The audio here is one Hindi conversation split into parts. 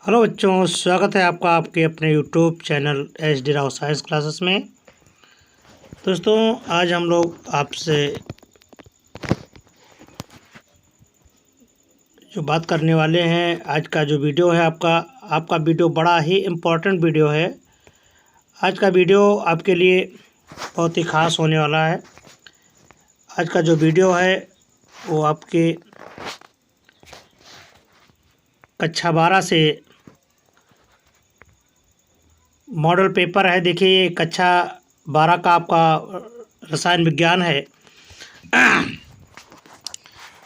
हेलो बच्चों, स्वागत है आपका आपके अपने YouTube channel HD Rao science classes में। दोस्तों, आज हम लोग आपसे जो बात करने वाले हैं, आज का जो वीडियो है आपका वीडियो बड़ा ही इम्पोर्टेंट वीडियो है। आज का वीडियो आपके लिए बहुत ही ख़ास होने वाला है। आज का जो वीडियो है वो आपके कक्षा 12 से मॉडल पेपर है। देखिए, ये कक्षा 12 का आपका रसायन विज्ञान है।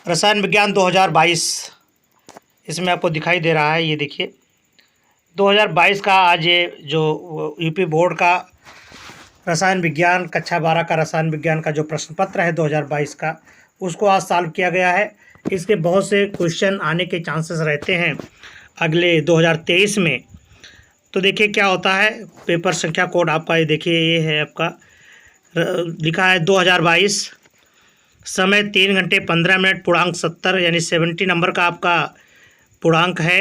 रसायन विज्ञान 2022 इसमें आपको दिखाई दे रहा है। ये देखिए 2022 का आज ये जो यूपी बोर्ड का रसायन विज्ञान कक्षा 12 का रसायन विज्ञान का जो प्रश्न पत्र है 2022 का, उसको आज सॉल्व किया गया है। इसके बहुत से क्वेश्चन आने के चांसेस रहते हैं अगले 2023 में। तो देखिए क्या होता है। पेपर संख्या कोड आपका ये देखिए, ये है आपका लिखा है 2022, समय 3 घंटे 15 मिनट, पूर्णांक 70 यानी 70 नंबर का आपका पूर्णांक है।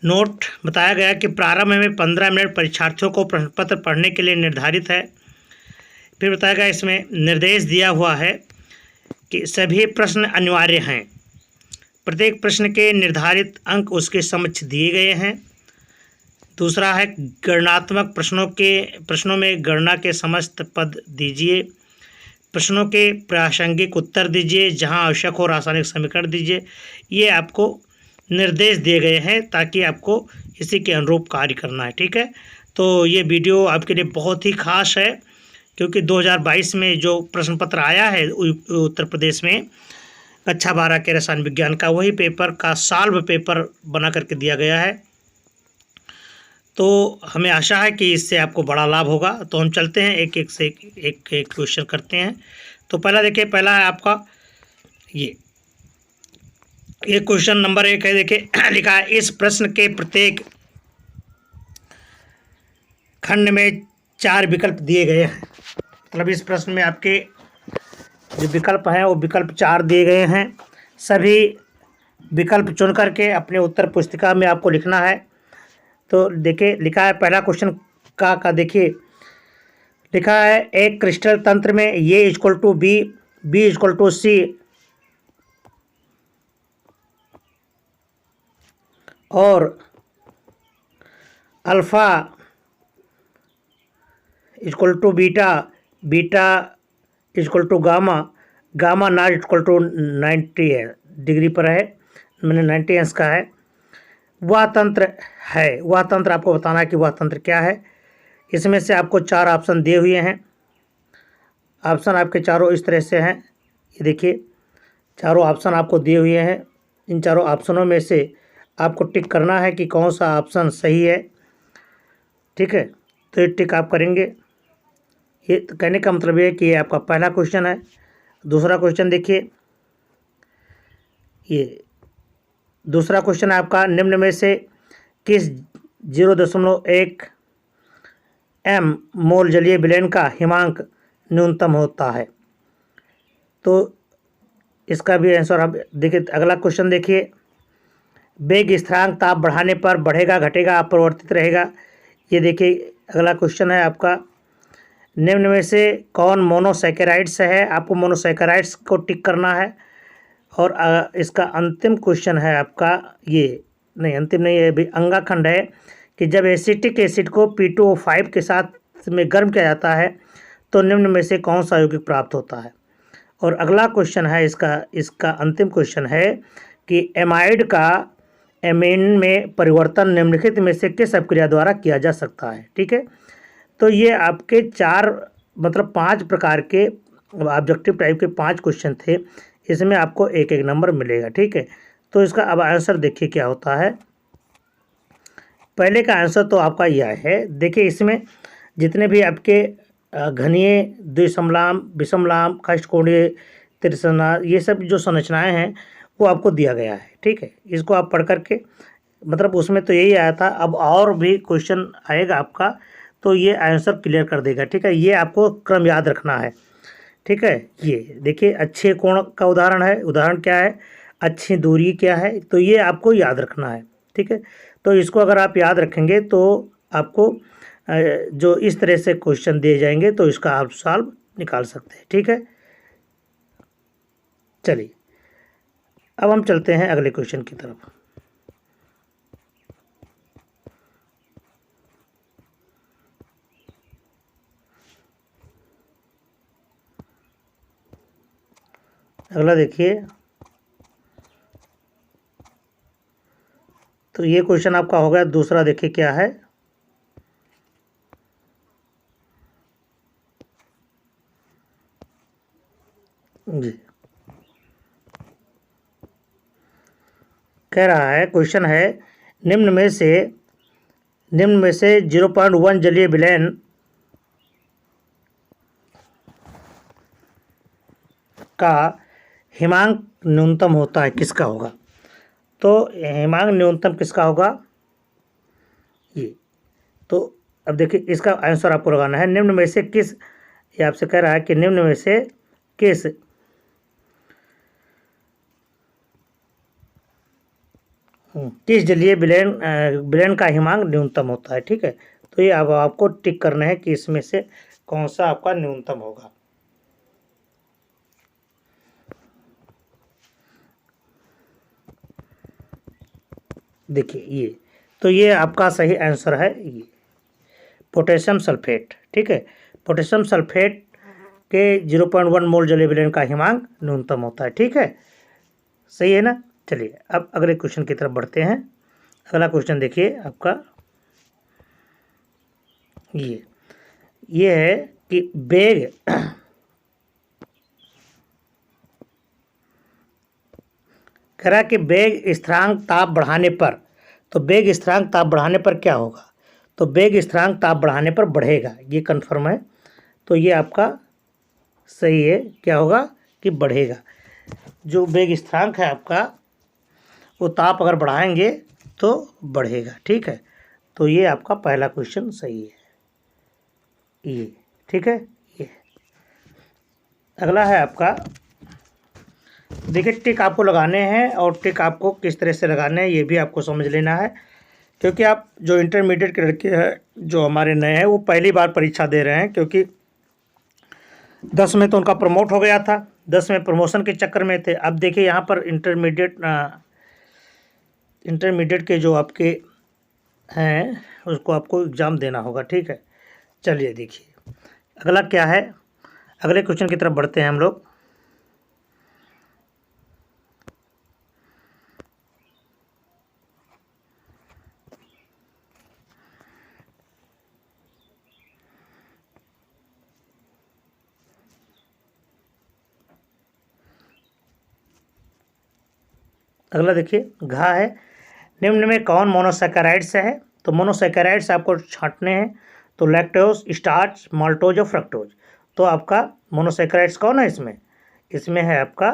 नोट बताया गया कि प्रारंभ में 15 मिनट परीक्षार्थियों को प्रश्न पत्र पढ़ने के लिए निर्धारित है। फिर बताया गया इसमें निर्देश दिया हुआ है कि सभी प्रश्न अनिवार्य हैं। प्रत्येक प्रश्न के निर्धारित अंक उसके समक्ष दिए गए हैं। दूसरा है गणनात्मक प्रश्नों में गणना के समस्त पद दीजिए। प्रश्नों के प्रासंगिक उत्तर दीजिए, जहां आवश्यक हो रासायनिक समीकरण दीजिए। ये आपको निर्देश दिए गए हैं ताकि आपको इसी के अनुरूप कार्य करना है। ठीक है, तो ये वीडियो आपके लिए बहुत ही खास है क्योंकि 2022 में जो प्रश्न पत्र आया है उत्तर प्रदेश में कक्षा 12 के रसायन विज्ञान का, वही पेपर का सॉल्व पेपर बना करके दिया गया है। तो हमें आशा है कि इससे आपको बड़ा लाभ होगा। तो हम चलते हैं एक एक क्वेश्चन करते हैं। तो पहला देखिए, पहला है आपका ये क्वेश्चन नंबर 1 है। देखिए लिखा है इस प्रश्न के प्रत्येक खंड में 4 विकल्प दिए गए हैं। मतलब इस प्रश्न में आपके जो विकल्प हैं वो विकल्प 4 दिए गए हैं। सभी विकल्प चुन करके अपने उत्तर पुस्तिका में आपको लिखना है। तो देखिए लिखा है पहला क्वेश्चन का देखिए लिखा है एक क्रिस्टल तंत्र में A equal to B, B equal to C और alpha equal to beta, beta equal to gamma, gamma not equal to 90 degree पर है, मैंने 90 अंश का है। वह तंत्र है, वह तंत्र आपको बताना है कि वह तंत्र क्या है। इसमें से आपको 4 ऑप्शन दिए हुए हैं। ऑप्शन आपके चारों इस तरह से हैं। ये देखिए चारों ऑप्शन आपको दिए हुए हैं। इन चारों ऑप्शनों में से आपको टिक करना है कि कौन सा ऑप्शन सही है। ठीक है, तो ये टिक आप करेंगे। ये तो कहने का मतलब ये है कि ये आपका पहला क्वेश्चन है। दूसरा क्वेश्चन देखिए, ये दूसरा क्वेश्चन है आपका निम्न में से किस 0.1 मोल जलीय विलयन का हिमांक न्यूनतम होता है। तो इसका भी आंसर आप देखिए। अगला क्वेश्चन देखिए, वेग स्थिरांक ताप बढ़ाने पर बढ़ेगा घटेगा अपरिवर्तित रहेगा। ये देखिए अगला क्वेश्चन है आपका निम्न में से कौन मोनोसैकेराइड्स है। आपको मोनोसैकेराइड्स को टिक करना है। और इसका अंतिम क्वेश्चन है आपका ये, नहीं अंतिम नहीं है, अंगाखंड है कि जब एसिटिक एसिड को P2O5 के साथ में गर्म किया जाता है तो निम्न में से कौन सा यौगिक प्राप्त होता है। और अगला क्वेश्चन है इसका अंतिम क्वेश्चन है कि एमाइड का एमीन में परिवर्तन निम्नलिखित में से किस अपक्रिया द्वारा किया जा सकता है। ठीक है, तो ये आपके 5 प्रकार के ऑब्जेक्टिव टाइप के 5 क्वेश्चन थे। इसमें आपको एक एक नंबर मिलेगा। ठीक है, तो इसका अब आंसर देखिए क्या होता है। पहले का आंसर तो आपका यह है। देखिए इसमें जितने भी आपके घनीय, द्विसमलाम, विषमलाम, षष्ठकोणीय, त्रिसना, ये सब जो संरचनाएं हैं वो आपको दिया गया है। ठीक है, इसको आप पढ़ करके, मतलब उसमें तो यही आया था, अब और भी क्वेश्चन आएगा आपका तो ये आंसर क्लियर कर देगा। ठीक है, ये आपको क्रम याद रखना है। ठीक है, ये देखिए अच्छे कोण का उदाहरण है। उदाहरण क्या है, अच्छी दूरी क्या है, तो ये आपको याद रखना है। ठीक है। तो इसको अगर आप याद रखेंगे तो आपको जो इस तरह से क्वेश्चन दिए जाएंगे तो इसका आप सॉल्व निकाल सकते हैं, ठीक है। चलिए अब हम चलते हैं अगले क्वेश्चन की तरफ। अगला देखिए, तो ये क्वेश्चन आपका हो गया। दूसरा देखिए क्या है, जी कह रहा है, क्वेश्चन है निम्न में से 0.1 जलीय विलयन का हिमांक न्यूनतम होता है, किसका होगा। तो हिमांक न्यूनतम किसका होगा ये। तो अब देखिए इसका आंसर आपको लगाना है। निम्न में से किस, ये आपसे कह रहा है कि निम्न में से किस जलीय विलयन का हिमांक न्यूनतम होता है, ठीक है। तो ये अब आपको टिक करना है कि इसमें से कौन सा आपका न्यूनतम होगा। देखिए ये, तो ये आपका सही आंसर है, ये पोटेशियम सल्फेट, ठीक है। पोटेशियम सल्फेट के 0.1 मोल जलीय विलयन का हिमांक न्यूनतम होता है, ठीक है। सही है ना। चलिए अब अगले क्वेश्चन की तरफ बढ़ते हैं। अगला क्वेश्चन देखिए आपका ये है कि वेग कह रहा है कि वेग स्थिरांक ताप बढ़ाने पर, तो वेग स्थिरांक ताप बढ़ाने पर क्या होगा। तो वेग स्थिरांक ताप बढ़ाने पर बढ़ेगा, ये कन्फर्म है। तो ये आपका सही है, क्या होगा कि बढ़ेगा। जो वेग स्थिरांक है आपका, वो ताप अगर बढ़ाएंगे तो बढ़ेगा, ठीक है। तो ये आपका पहला क्वेश्चन सही है, ये ठीक है। ये अगला है आपका, देखिए टिक आपको लगाने हैं, और टिक आपको किस तरह से लगाने हैं ये भी आपको समझ लेना है। क्योंकि आप जो इंटरमीडिएट के लड़के हैं जो हमारे नए हैं, वो पहली बार परीक्षा दे रहे हैं। क्योंकि 10 में तो उनका प्रमोट हो गया था, 10 में प्रमोशन के चक्कर में थे। अब देखिए यहाँ पर इंटरमीडिएट के जो आपके हैं उसको आपको एग्ज़ाम देना होगा, ठीक है। चलिए देखिए अगला क्या है, अगले क्वेश्चन की तरफ बढ़ते हैं हम लोग। अगला देखिए घा है, निम्न में कौन मोनोसैकेराइड्स है। तो मोनोसैकेराइड्स आपको छांटने हैं। तो लैक्टोज, स्टार्च, माल्टोज और फ्रक्टोज। तो आपका मोनोसैकेराइड्स कौन है इसमें, इसमें है आपका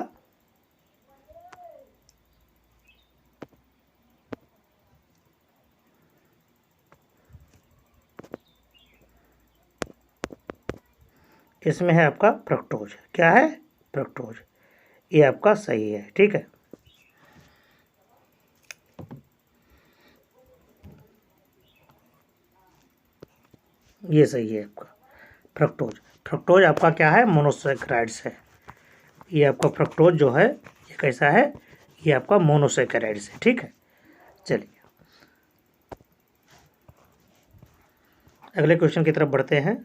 फ्रक्टोज। क्या है, फ्रक्टोज। ये आपका सही है, ठीक है। ये सही है आपका फ्रक्टोज आपका क्या है, मोनोसैकेराइड्स है। ये आपका फ्रक्टोज जो है ये कैसा है, ये आपका मोनोसैकेराइड्स है, ठीक है। चलिए अगले क्वेश्चन की तरफ बढ़ते हैं।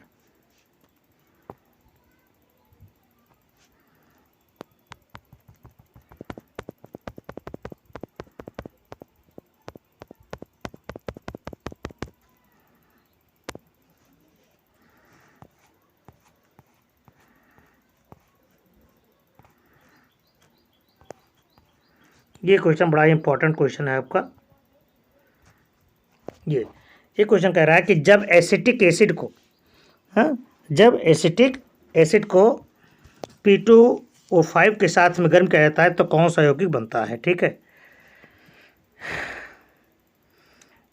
ये क्वेश्चन बड़ा इंपॉर्टेंट क्वेश्चन है आपका। ये क्वेश्चन कह रहा है कि जब एसिटिक एसिड को, हाँ, जब एसिटिक एसिड को P2O5 के साथ में गर्म किया जाता है तो कौन सा यौगिक बनता है, ठीक है।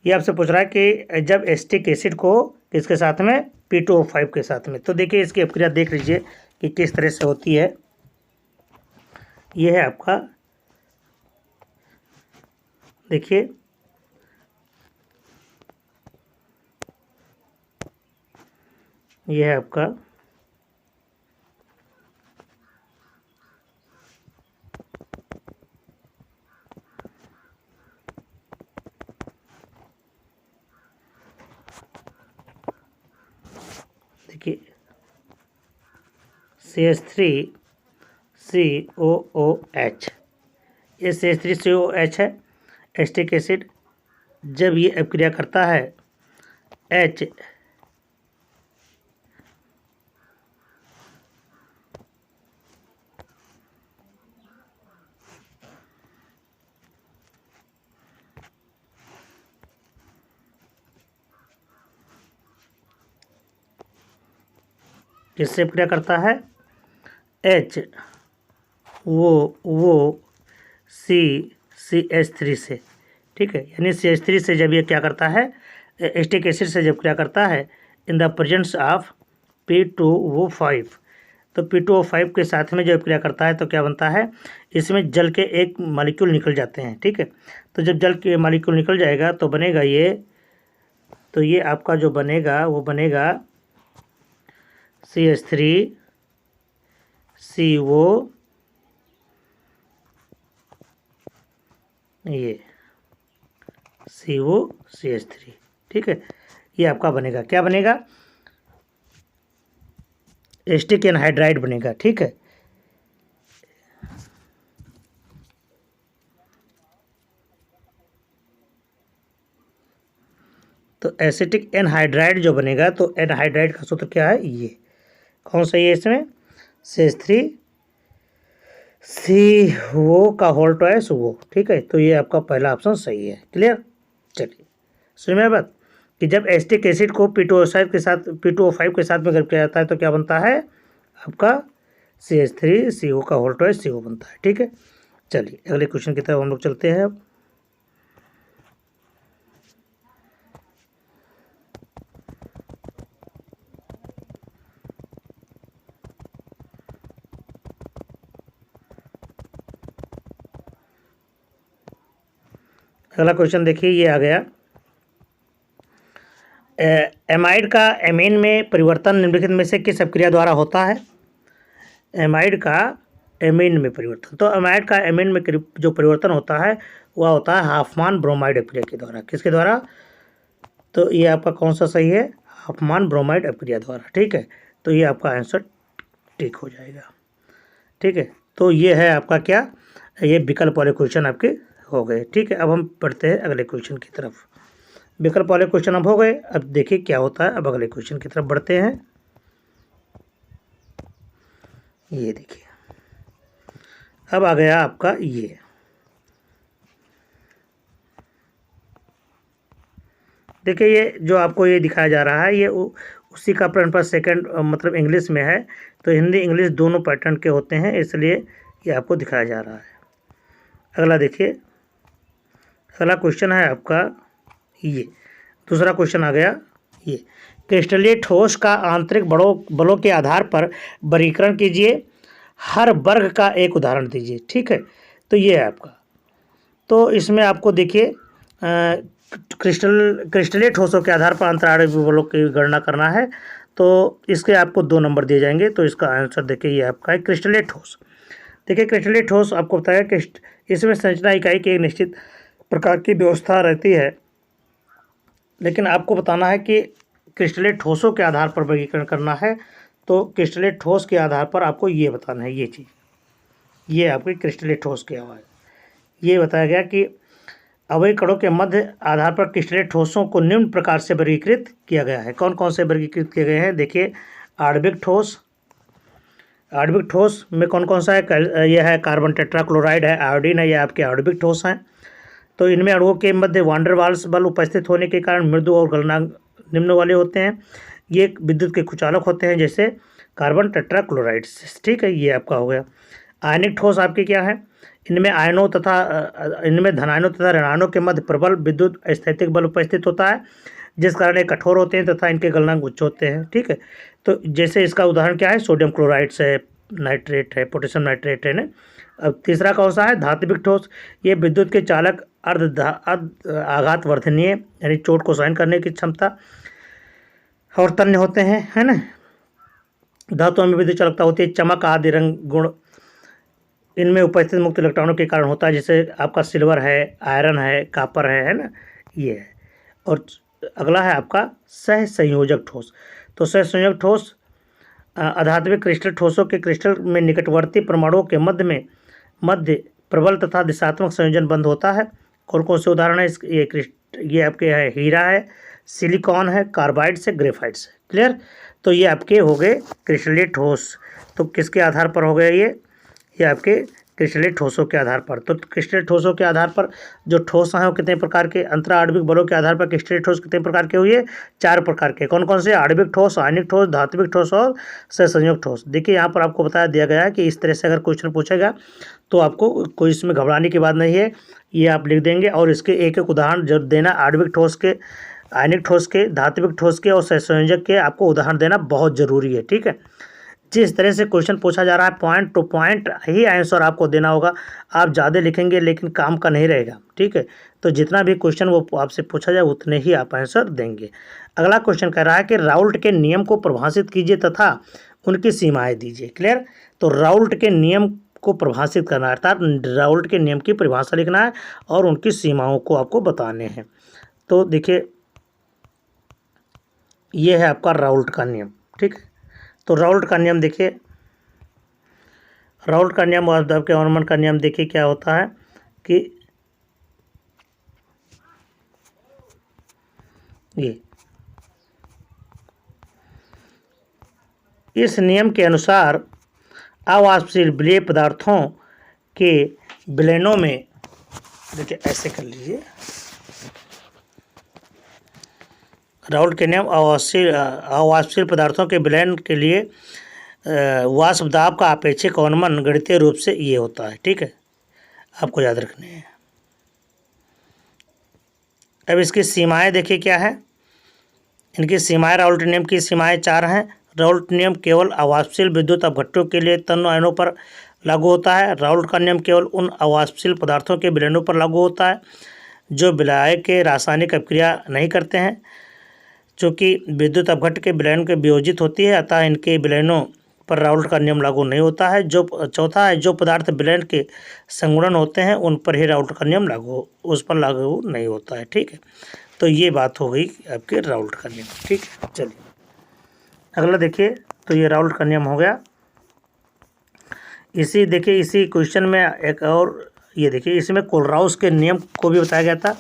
ये आपसे पूछ रहा है कि जब एसिटिक एसिड को किसके साथ में, P2O5 के साथ में। तो देखिए इसकी अपक्रिया देख लीजिए कि किस तरह से होती है। ये है आपका, देखिए ये है आपका देखिए CH3COOH, ये CH3COOH है। एस्टिक एसिड जब ये अपक्रिया करता है H किससे अपक्रिया करता है H वो CH3 से, ठीक है। यानी CH3 से जब ये क्या करता है, एस्टिक एसिड से जब क्या करता है in the presence of P2O5, तो P2O5 के साथ में जब क्रिया करता है तो क्या बनता है, इसमें जल के एक मॉलिक्यूल निकल जाते हैं, ठीक है। तो जब जल के मॉलिक्यूल निकल जाएगा तो बनेगा ये, तो ये आपका जो बनेगा वो बनेगा CH3CO, ये COCH3, ठीक है। ये आपका बनेगा, क्या बनेगा, एस्टिक एनहाइड्राइड बनेगा, ठीक है। तो एसिटिक एनहाइड्राइड जो बनेगा, तो एनहाइड्राइड का सूत्र क्या है, ये कौन सा है इसमें, CH3CO का होल ट्वाइस वो, ठीक है। तो ये आपका पहला ऑप्शन सही है। क्लियर। चलिए सुनिए बात कि जब एस्टिक एसिड को P2O5 के साथ में गर्म किया जाता है तो क्या बनता है आपका CH3CO का होल ट्वाइस CO बनता है, ठीक है। चलिए अगले क्वेश्चन की तरफ हम लोग चलते हैं। अब अगला क्वेश्चन देखिए, ये आ गया, एमाइड का एमीन में परिवर्तन निम्नलिखित में से किस अपक्रिया द्वारा होता है। एमाइड का एमीन में परिवर्तन, तो एमाइड का एमीन में जो परिवर्तन होता है वह होता है हाफमान ब्रोमाइड अपक्रिया के द्वारा। किसके द्वारा, तो ये आपका कौन सा सही है, हाफमान ब्रोमाइड अपक्रिया द्वारा, ठीक है। तो ये आपका आंसर ठीक हो जाएगा, ठीक है। तो ये है आपका क्या, ये विकल्प वाले क्वेश्चन आपके हो गए, ठीक है। अब हम पढ़ते हैं अगले क्वेश्चन की तरफ। विकल्प वाले क्वेश्चन अब हो गए, अब देखिए क्या होता है। अब अगले क्वेश्चन की तरफ बढ़ते हैं। ये देखिए अब आ गया आपका ये, देखिए ये जो आपको ये दिखाया जा रहा है ये उसी का पैटर्न पर सेकंड मतलब इंग्लिश में है, तो हिंदी इंग्लिश दोनों पैटर्न के होते हैं, इसलिए ये आपको दिखाया जा रहा है। अगला देखिए, अगला क्वेश्चन है आपका ये, दूसरा क्वेश्चन आ गया ये, क्रिस्टलीय ठोस का आंतरिक बलों के आधार पर वर्गीकरण कीजिए, हर वर्ग का एक उदाहरण दीजिए, ठीक है। तो ये है आपका, तो इसमें आपको देखिए क्रिस्टलीय ठोसों के आधार पर अंतराणविक बलों की गणना करना है, तो इसके आपको 2 नंबर दिए जाएंगे। तो इसका आंसर देखिए ये आपका है क्रिस्टलीय ठोस। देखिए क्रिस्टलीय ठोस आपको बताया कि इसमें संरचना इकाई की एक निश्चित प्रकार की व्यवस्था रहती है, लेकिन आपको बताना है कि क्रिस्टलीय ठोसों के आधार पर वर्गीकरण करना है। तो क्रिस्टलीय ठोस के आधार पर आपको ये बताना है, ये चीज़, ये आपकी क्रिस्टलीय ठोस क्या हुआ है। ये बताया गया कि अवयव कणों के मध्य आधार पर क्रिस्टलीय ठोसों को निम्न प्रकार से वर्गीकृत किया गया है। कौन कौन से वर्गीकृत किए गए हैं, देखिए आणविक ठोस, आणविक ठोस में कौन कौन सा है, यह है कार्बन टेट्राक्लोराइड है, आयोडीन है, ये आपके आणविक ठोस हैं। तो इनमें अणुओं के मध्य वान डेर वाल्स बल उपस्थित होने के कारण मृदु और गलनांक निम्न वाले होते हैं। ये विद्युत के कुचालक होते हैं जैसे कार्बन टेट्राक्लोराइड्स, ठीक है। ये आपका हो गया। आयनिक ठोस आपके क्या है, इनमें आयनों तथा इनमें धनायनों तथा ऋणायनों के मध्य प्रबल विद्युत स्थैतिक बल उपस्थित होता है, जिस कारण ये कठोर होते हैं तथा इनके गलनांक उच्च होते हैं, ठीक है। तो जैसे इसका उदाहरण क्या है, सोडियम क्लोराइड्स है, नाइट्रेट है, पोटेशियम नाइट्रेट है ना। अब तीसरा कौन सा है, धात्विक ठोस, ये विद्युत के चालक अर्ध आघात वर्धनीय यानी चोट को सहन करने की क्षमता और तन्य होते हैं, है ना। धातुओं में विद्युत चालकता होती है, चमक आदि रंग गुण इनमें उपस्थित मुक्त इलेक्ट्रॉनों के कारण होता है, जैसे आपका सिल्वर है, आयरन है, कापर है ना, ये है। और अगला है आपका सहसंयोजक ठोस। तो सहसंयोजक ठोस आध्यात्मिक क्रिस्टल ठोसों के क्रिस्टल में निकटवर्ती परमाणुओं के मध्य प्रबल तथा दिशात्मक संयोजन बंद होता है। कौन कौन से उदाहरण है ये आपके है, हीरा है, सिलिकॉन है, कार्बाइड से, ग्रेफाइट से। क्लियर। तो ये आपके हो गए क्रिस्टलीय ठोस। तो किसके आधार पर हो गए ये आपके क्रिस्टलीय ठोसों के आधार पर। तो क्रिस्टलीय ठोसों के आधार पर जो ठोस हैं वो कितने प्रकार के, अंतराणविक बलों के आधार पर क्रिस्टलीय ठोस कितने प्रकार के हुए, 4 प्रकार के। कौन कौन से, आणविक ठोस, आयनिक ठोस, धात्विक ठोस और सहसंयोजक ठोस। देखिए यहाँ पर आपको बताया दिया गया है कि इस तरह से अगर क्वेश्चन पूछेगा तो आपको कोई इसमें घबराने की बात नहीं है, ये आप लिख देंगे और इसके एक एक उदाहरण जब देना, आणविक ठोस के, आयनिक ठोस के, धात्विक ठोस के और सहसंयोजक के आपको उदाहरण देना बहुत ज़रूरी है। ठीक है। जिस तरह से क्वेश्चन पूछा जा रहा है पॉइंट टू पॉइंट ही आंसर आपको देना होगा। आप ज़्यादा लिखेंगे लेकिन काम का नहीं रहेगा। ठीक है। तो जितना भी क्वेश्चन वो आपसे पूछा जाए उतने ही आप आंसर देंगे। अगला क्वेश्चन कह रहा है कि राउल्ट के नियम को परिभाषित कीजिए तथा उनकी सीमाएं दीजिए। क्लियर। तो राउल्ट के नियम को परिभाषित करना है, अर्थात राउल्ट के नियम की परिभाषा लिखना है और उनकी सीमाओं को आपको बताने हैं। तो देखिए ये है आपका राउल्ट का नियम। ठीक है। तो राउल्ट का नियम देखिए, राउल्ट का नियम और आपके ऑर्मन का नियम देखिए क्या होता है कि ये इस नियम के अनुसार अवाष्पशील विलेय पदार्थों के विलयनों में, देखिए ऐसे कर लीजिए, राउल्ट के नियम अवाष्पशील पदार्थों के विलयन के लिए वाष्प दाब का अपेक्षिक अवनमन गणितीय रूप से ये होता है। ठीक है, आपको याद रखने हैं। अब इसकी सीमाएं देखिए क्या है, इनकी सीमाएं, राउल्ट नियम की सीमाएं 4 हैं। राउल्ट नियम केवल अवाष्पशील विद्युत अपघट्टों के लिए तन्य आयनों पर लागू होता है। राउल्ट का नियम केवल उन अवाष्पशील पदार्थों के विलयनों पर लागू होता है जो विलायक के रासायनिक अभिक्रिया नहीं करते हैं, चूँकि विद्युत अपघट्ट के विलयन के वियोजित होती है, अतः इनके विलयनों पर राउल्ट का नियम लागू नहीं होता है। जो चौथा है, जो पदार्थ विलयन के संगुणन होते हैं उन पर ही राउल्ट का नियम उस पर लागू नहीं होता है। ठीक है। तो ये बात हो गई आपके राउल्ट का नियम। ठीक है। चलिए अगला देखिए, तो ये राउल्ट का नियम हो गया। इसी क्वेश्चन में एक और ये देखिए, इसमें कोलराउस के नियम को भी बताया गया था।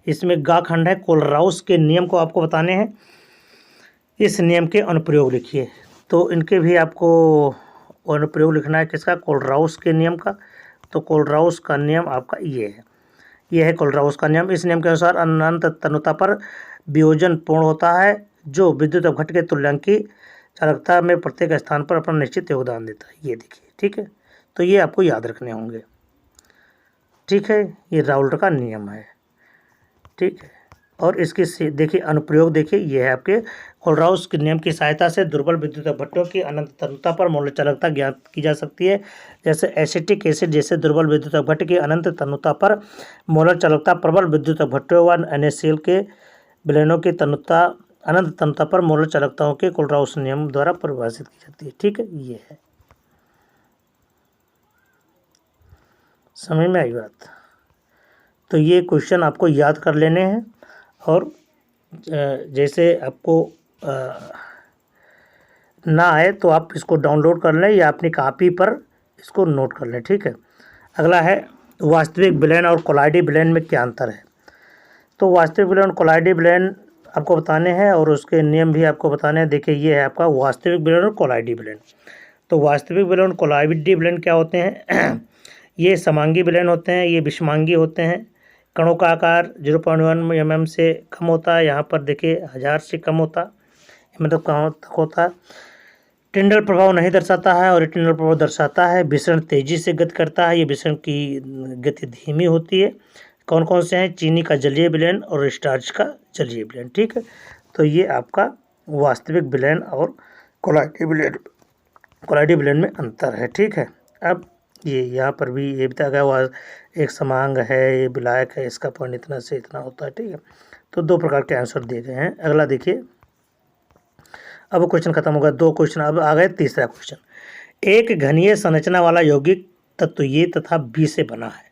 इसमें गा खंड है, कोलराउस के नियम को आपको बताने हैं। इस नियम के अनुप्रयोग लिखिए। तो इनके भी आपको अनुप्रयोग लिखना है, किसका, कोलराउस के नियम का। तो कोलराउस का नियम आपका ये है कोलराउस का नियम। इस नियम के अनुसार अनंत तन्यता पर वियोजन पूर्ण होता है जो विद्युत अपघट्ट के तुल्यांकी चालकता में प्रत्येक स्थान पर अपना निश्चित योगदान देता है। ये देखिए। ठीक है। तो ये आपको याद रखने होंगे। ठीक है, ये राउल्ट का नियम है। ठीक है। और इसकी देखिए अनुप्रयोग देखिए, ये है आपके कोलराउस के नियम की सहायता से दुर्बल विद्युत अपघट्टों की अनंत तन्यता पर मौल्य चालकता ज्ञात की जा सकती है। जैसे एसिटिक एसिड जैसे दुर्बल विद्युत अपघट्ट की अनंत तन्यता पर मौल्य चालकता प्रबल विद्युत अपघट्टों व NaCl के विलयनों की तन्यता अनंत तन्यता पर मौल्य चालकताओं के कोलराउस नियम द्वारा परिभाषित की जाती है। ठीक है, ये है। समझ में आई बात। तो ये क्वेश्चन आपको याद कर लेने हैं और जैसे आपको ना आए तो आप इसको डाउनलोड कर लें या अपनी कॉपी पर इसको नोट कर लें। ठीक है। अगला है वास्तविक विलयन और कोलाइडी विलयन में क्या अंतर है। तो वास्तविक विलयन और कोलाइडी विलयन आपको बताने हैं और उसके नियम भी आपको बताने हैं। देखिए ये है आपका वास्तविक विलयन और कोलाइडी विलयन। तो वास्तविक विलयन और कोलाइडी विलयन क्या होते हैं ये समांगी विलयन होते हैं, ये विषमांगी होते हैं। कणों का आकार 0.1 mm से कम होता है, यहाँ पर देखिए 1000 से कम होता है, मतलब कहाँ तक होता है। टिंडल प्रभाव नहीं दर्शाता है और टिंडल प्रभाव दर्शाता है। विसरण तेजी से गति करता है, ये विसरण की गति धीमी होती है। कौन कौन से हैं, चीनी का जलीय विलयन और स्टार्च का जलीय विलयन। ठीक है। तो ये आपका वास्तविक विलयन और कोलाइडी विलयन में अंतर है। ठीक है। अब ये यहाँ पर भी ये बताया गया हुआ एक समांग है, ये विलायक है, इसका पॉइंट इतना से इतना होता है। ठीक है। तो 2 प्रकार के आंसर दिए गए हैं। अगला देखिए, अब वो क्वेश्चन खत्म हो गया, 2 क्वेश्चन, अब आ गए तीसरा क्वेश्चन। एक घनीय संरचना वाला यौगिक तत्व ये तथा बी से बना है।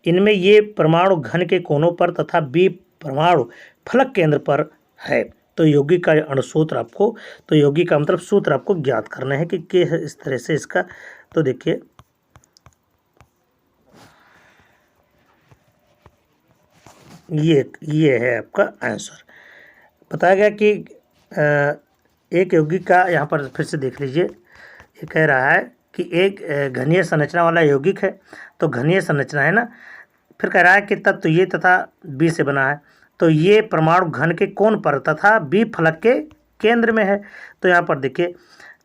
इनमें ये परमाणु घन के कोनों पर तथा बी परमाणु फलक केंद्र पर है। तो यौगिक का अणुसूत्र आपको, तो यौगिक का मतलब सूत्र आपको ज्ञात करना है कि इस तरह से इसका। तो देखिए ये है आपका आंसर। बताया गया कि एक यौगिक का, यहाँ पर फिर से देख लीजिए, ये कह रहा है कि एक घनीय संरचना वाला यौगिक है। तो घनीय संरचना है ना, फिर कह रहा है कि तत्व ये तथा बी से बना है। तो ये परमाणु घन के कोण पर तथा बी फलक के केंद्र में है। तो यहाँ पर देखिए,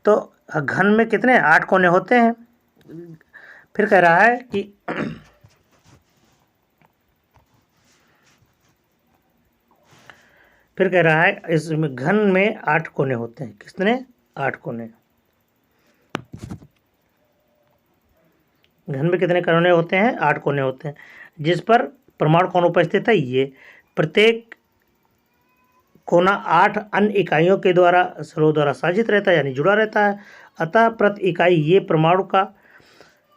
तो घन में कितने 8 कोने होते हैं। फिर कह रहा है कि फिर कह रहा है इसमें घन में 8 कोने होते हैं। कितने? 8 कोने। घन में कितने कोने होते हैं? 8 कोने होते हैं, जिस पर परमाणु कोण उपस्थित है। ये प्रत्येक कोना 8 अन्य इकाइयों के द्वारा स्रोत द्वारा साजित रहता है, यानी जुड़ा रहता है। अतः प्रति इकाई ये परमाणु का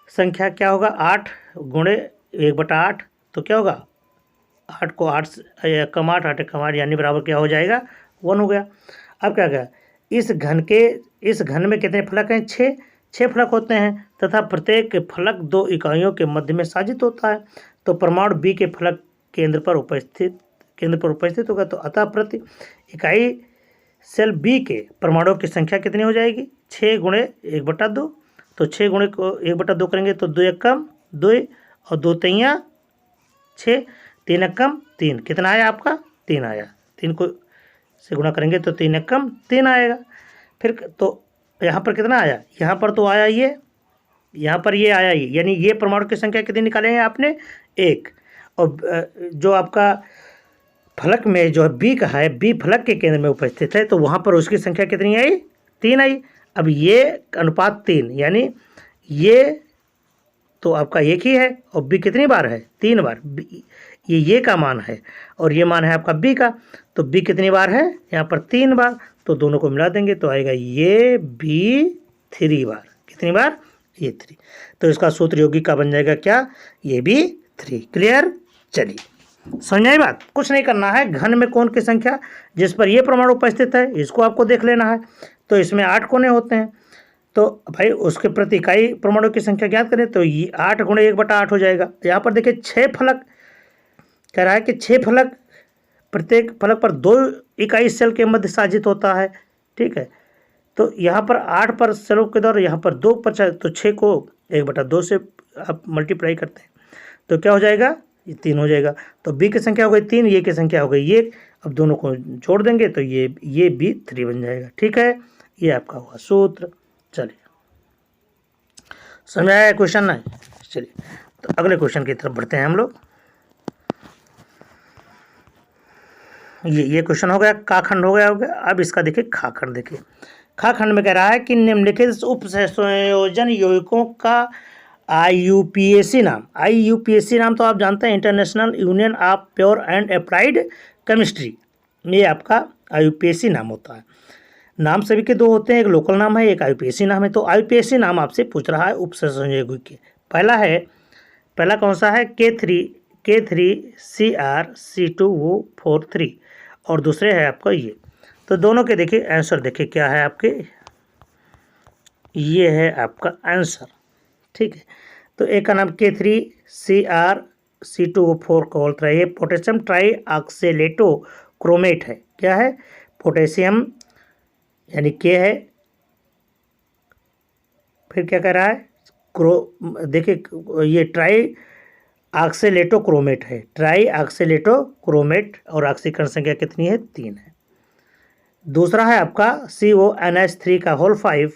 संख्या क्या होगा? 8 गुणे 1/8। तो क्या होगा? 8 को 8 कम 8, 8 कम 8, यानी बराबर क्या हो जाएगा? 1 हो गया। अब क्या गया, इस घन में कितने फलक हैं? 6 फलक होते हैं तथा प्रत्येक फलक 2 इकाइयों के मध्य में साजित होता है। तो परमाणु बी के फलक केंद्र पर उपस्थित होगा। तो अतः प्रति इकाई सेल बी के परमाणुओं की संख्या कितनी हो जाएगी? 6 गुणे 1/2। तो 6 गुणे को 1/2 करेंगे तो 2 एकम 2 और 2 तियाँ 6, 3 एकम 3। कितना आया आपका? 3 आया। 3 को से गुणा करेंगे तो 3 एकम 3 आएगा। फिर तो यहाँ पर कितना आया? यहाँ पर तो आया ये, यहाँ पर ये आया ये, यानी ये परमाणु की संख्या कितनी निकाले हैं आपने? 1। और जो आपका फलक में जो बी का है, बी फलक के केंद्र में उपस्थित है, तो वहाँ पर उसकी संख्या कितनी आई? 3 आई। अब ये अनुपात 3, यानी ये तो आपका एक ही है और बी कितनी बार है? 3 बार। ये का मान है और ये मान है आपका बी का। तो बी कितनी बार है? यहाँ पर 3 बार। तो दोनों को मिला देंगे तो आएगा ये बी 3 बार। कितनी बार? ये 3। तो इसका सूत्र यौगिक का बन जाएगा क्या? ये बी 3। क्लियर? चलिए, समझ आई बात? कुछ नहीं करना है, घन में कोण की संख्या जिस पर ये परमाणु उपस्थित है इसको आपको देख लेना है। तो इसमें 8 कोने होते हैं, तो भाई उसके प्रति इकाई परमाणु की संख्या ज्ञात करें। तो ये 8 गुणे 1/8 हो जाएगा। यहाँ पर देखिए 6 फलक कह रहा है कि 6 फलक, प्रत्येक फलक पर 2 इकाई सेल के मध्य साजित होता है। ठीक है, तो यहाँ पर 8 पर सेलों के द्वारा, यहाँ पर 2 पर, तो 6 को 1/2 से आप मल्टीप्लाई करते हैं तो क्या हो जाएगा? ये 3 हो जाएगा। तो बी की संख्या हो गई 3, ये की संख्या हो गई 1। अब दोनों को जोड़ देंगे तो ये बी 3 बन जाएगा। ठीक है, ये आपका हुआ सूत्र। चलिए, समझ आया क्वेश्चन? नहीं? चलिए, तो अगले क्वेश्चन की तरफ बढ़ते हैं हम लोग। ये क्वेश्चन हो गया, का खंड हो गया। अब इसका देखिए खा खंड। देखिए खा खंड में कह रहा है कि निम्नलिखित उप संयोजन यौगिकों का IUPAC नाम। IUPAC नाम तो आप जानते हैं, international union of pure and applied chemistry. ये आपका IUPAC नाम होता है। नाम सभी के 2 होते हैं, एक लोकल नाम है, एक IUPAC नाम है। तो IUPAC नाम आपसे पूछ रहा है उप संयोजन यौगिक के। पहला कौन सा है? K3CrC2O43 और दूसरे है आपका ये। तो दोनों के देखिए आंसर, देखिए क्या है आपके, ये है आपका आंसर। ठीक है, तो एक का नाम K3CrC2O43 ये पोटेशियम ट्राईऑक्सलेटो क्रोमेट है। क्या है? पोटेशियम यानी के है। फिर क्या कह रहा है? देखिए ये ट्राईऑक्सलेटो क्रोमेट है, ट्राईऑक्सलेटो क्रोमेट, और ऑक्सीकरण संख्या कितनी है? 3 है। दूसरा है आपका CONH3 का होल 5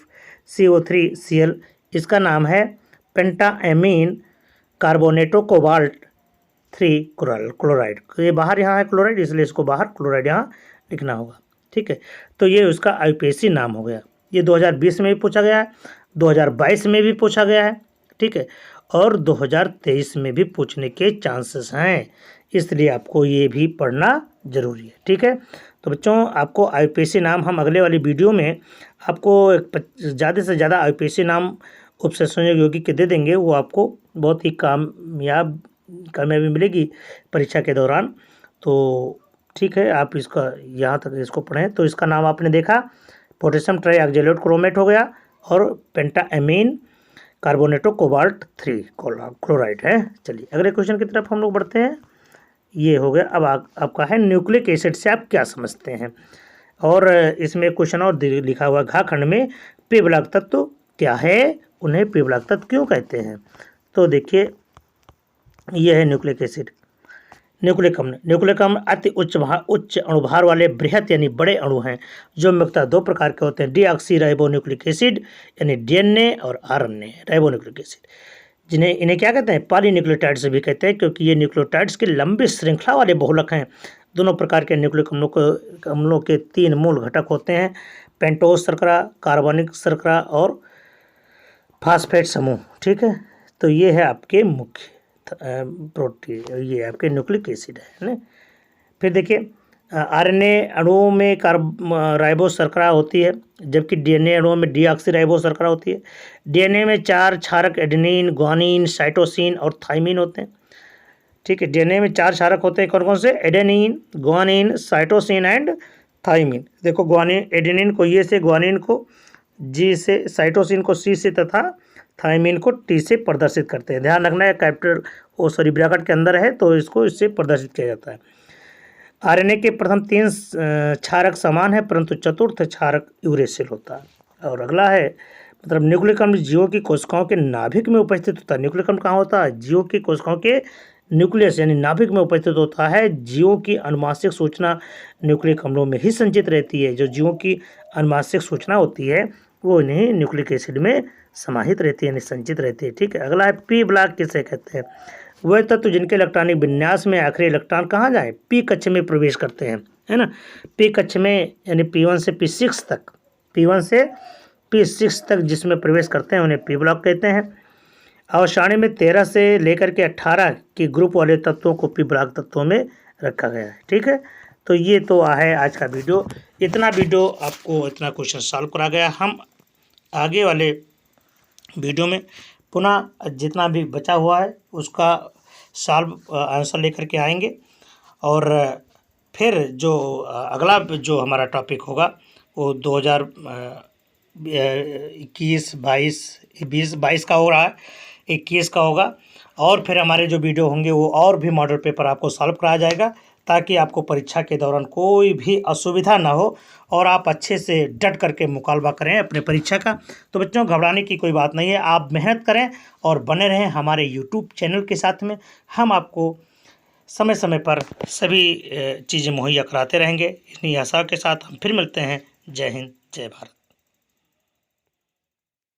CO3Cl, इसका नाम है पेंटाएमीन कार्बोनेटो कोबाल्ट 3 क्लोराइड। ये बाहर यहाँ है क्लोराइड, इसलिए इसको बाहर क्लोराइड यहाँ लिखना होगा। ठीक है, तो ये उसका IUPAC नाम हो गया। ये 2020 में भी पूछा गया है, 2022 में भी पूछा गया है। ठीक है, और 2023 में भी पूछने के चांसेस हैं, इसलिए आपको ये भी पढ़ना जरूरी है। ठीक है, तो बच्चों आपको IUPAC नाम हम अगले वाली वीडियो में आपको ज़्यादा से ज़्यादा IUPAC नाम उप संयोजक यौगिक के दे देंगे। वो आपको बहुत ही कामयाबी मिलेगी परीक्षा के दौरान। तो ठीक है, आप इसका यहाँ तक इसको पढ़ें। तो इसका नाम आपने देखा, पोटेशियम ट्राईऑक्सैलेट क्रोमेट हो गया और पेंटाएमीन कार्बोनेटो कोबाल्ट 3 क्लोराइड है। चलिए अगले क्वेश्चन की तरफ हम लोग बढ़ते हैं। ये हो गया। अब आपका है न्यूक्लिक एसिड से आप क्या समझते हैं। और इसमें क्वेश्चन और लिखा हुआ घा खंड में पी ब्लॉक तत्व क्या है, उन्हें पी ब्लॉक तत्व क्यों कहते हैं। तो देखिए ये है न्यूक्लिक एसिड। न्यूक्लिक अम्ल अति उच्च अणुभार वाले बृहत यानी बड़े अणु हैं जो मुख्यतः 2 प्रकार के होते हैं, डीऑक्सी राइबोन्यूक्लिक एसिड यानी DNA और RNA राइबोन्यूक्लिक एसिड, इन्हें क्या कहते हैं, पॉलीन्यूक्लियोटाइड्स भी कहते हैं, क्योंकि ये न्यूक्लियोटाइड्स की लंबी श्रृंखला वाले बहुलक हैं। दोनों प्रकार के न्यूक्लिक अम्लों के 3 मूल घटक होते हैं, पेंटोज शर्करा, कार्बनिक शर्करा और फास्फेट समूह। ठीक है, तो ये है आपके मुख्य प्रोटीन, ये आपके न्यूक्लिक एसिड है ना। फिर देखिए RNA अणुओं में राइबो शर्करा होती है, जबकि DNA अणुओं में डीऑक्सी राइबो शर्करा होती है। DNA में 4 क्षारक एडेनिन, ग्वानिन, साइटोसिन और थाइमिन होते हैं। ठीक है, DNA में 4 क्षारक होते हैं, कौन कौन से, adenine, guanine, cytosine and thymine. देखो ग्वानिन, एडेनिन को ये से, ग्वानिन को G से, साइटोसिन को C से तथा थाइमिन को T से प्रदर्शित करते हैं। ध्यान रखना है कैपिटल ब्रैकेट के अंदर है तो इसको इससे प्रदर्शित किया जाता है। RNA के प्रथम 3 क्षारक समान है परंतु चतुर्थ क्षारक यूरेसिल होता है। और अगला है मतलब न्यूक्लिक अम्ल जीवों की कोशिकाओं के नाभिक में उपस्थित होता है। न्यूक्लिक अम्ल कहाँ होता है, जीवों की कोशिकाओं के न्यूक्लियस यानी नाभिक में उपस्थित होता है। जीवों की अनुवांशिक सूचना न्यूक्लिक अम्लों में ही संचित रहती है। जो जीवों की अनुवांशिक सूचना होती है वो इन्हीं न्यूक्लिक एसिड में समाहित रहती है, संचित रहती है। ठीक है, अगला है पी ब्लॉक किसे कहते हैं। वह तत्व जिनके इलेक्ट्रॉनिक विन्यास में आखिरी इलेक्ट्रॉन कहाँ जाए, पी कक्ष में प्रवेश करते हैं, है ना। पी कक्ष में यानी P1 से P6 तक, P1 से P6 तक जिसमें प्रवेश करते हैं उन्हें पी ब्लॉक कहते हैं। और सारणी में 13 से लेकर के 18 के ग्रुप वाले तत्वों को पी ब्लॉक तत्वों में रखा गया है। ठीक है, तो ये तो है आज का वीडियो। इतना वीडियो आपको इतना क्वेश्चन सॉल्व करा गया। हम आगे वाले वीडियो में पुनः जितना भी बचा हुआ है उसका सॉल्व आंसर लेकर के आएंगे। और फिर जो अगला जो हमारा टॉपिक होगा वो 2021-22 का हो रहा है, 21 का होगा। और फिर हमारे जो वीडियो होंगे वो और भी मॉडल पेपर आपको सॉल्व कराया जाएगा ताकि आपको परीक्षा के दौरान कोई भी असुविधा ना हो और आप अच्छे से डट करके मुकालबा करें अपने परीक्षा का। तो बच्चों घबराने की कोई बात नहीं है, आप मेहनत करें और बने रहें हमारे YouTube चैनल के साथ में। हम आपको समय समय पर सभी चीज़ें मुहैया कराते रहेंगे। इन्हीं आशा के साथ हम फिर मिलते हैं। जय हिंद, जय भारत।